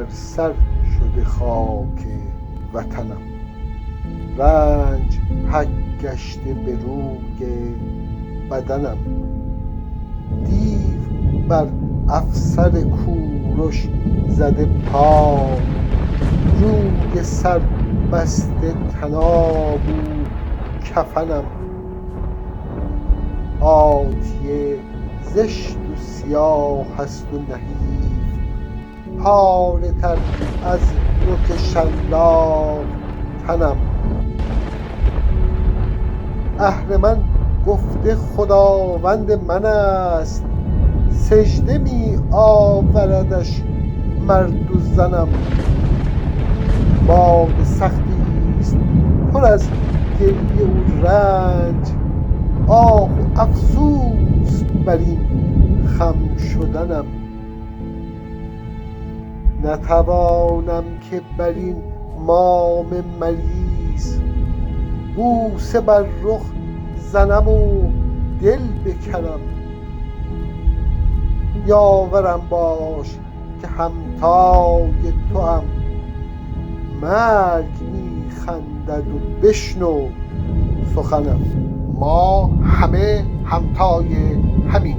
بر سر شده خاک وطنم. رنج حک گشته به روی بدنم. دیو بر افسر کوروش زده پای، روی سر بسته طنابو کفنم. آتیه زشت و سیاه است و نحیف، پاره تر از نوک شلاق تنم. اهرمن گفته خداوند من است، سجده می آوردش مرد و زنم. باد سختی است پر از گریه و رنج، آه و افسوس بر این خم شدنم. نتوانم که بر این مام مریض بوسه بر رخ زنم و دل بکنم. یاورم باش که همتای توام، مرگ می خندد و بشنو سخنم. ما همه همتای همین،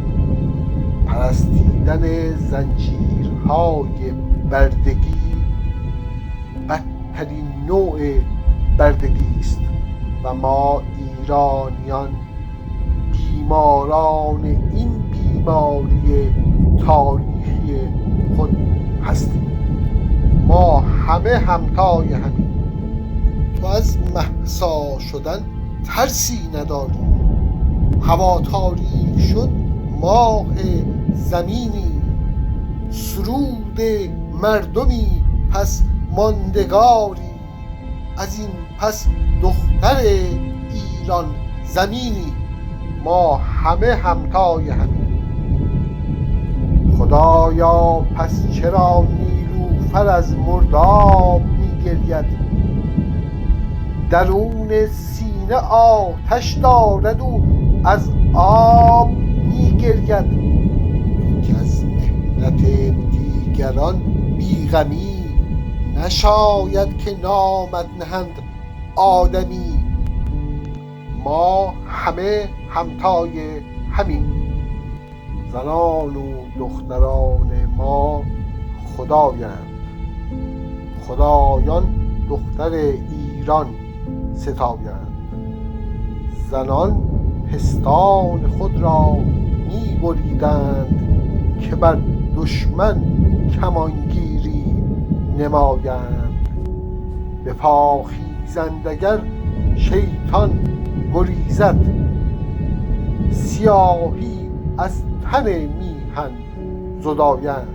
پرستیدن زنجیرهای بردگی بدترین نوع بردگی است و ما ایرانیان بیماران این بیماری تاریخی خود هستیم. ما همه همتای همین. تو از مهسا شدن ترسی نداری، هوا تاریک شد ماه زمینی، سرود مردمی پس ماندگاری، از این پس دختر ایران زمینی. ما همه همتای همین. خدایا پس چرا نیلوفر از مرداب می گرید، درون سینه آتش دارد و از آب می گرید. تو که از محنت دیگران بیغمی، نشاید که نامت نهند آدمی. ما همه همتای همین. زنان و دختران ما خدایند، خدایان دختر ایران ستایند. زنان پستان خود را می بریدند که بر دشمن کمانگیری نمایند. به پا خیزند اگر شیطان گریزد، سیاهی از تن میهن زدایند.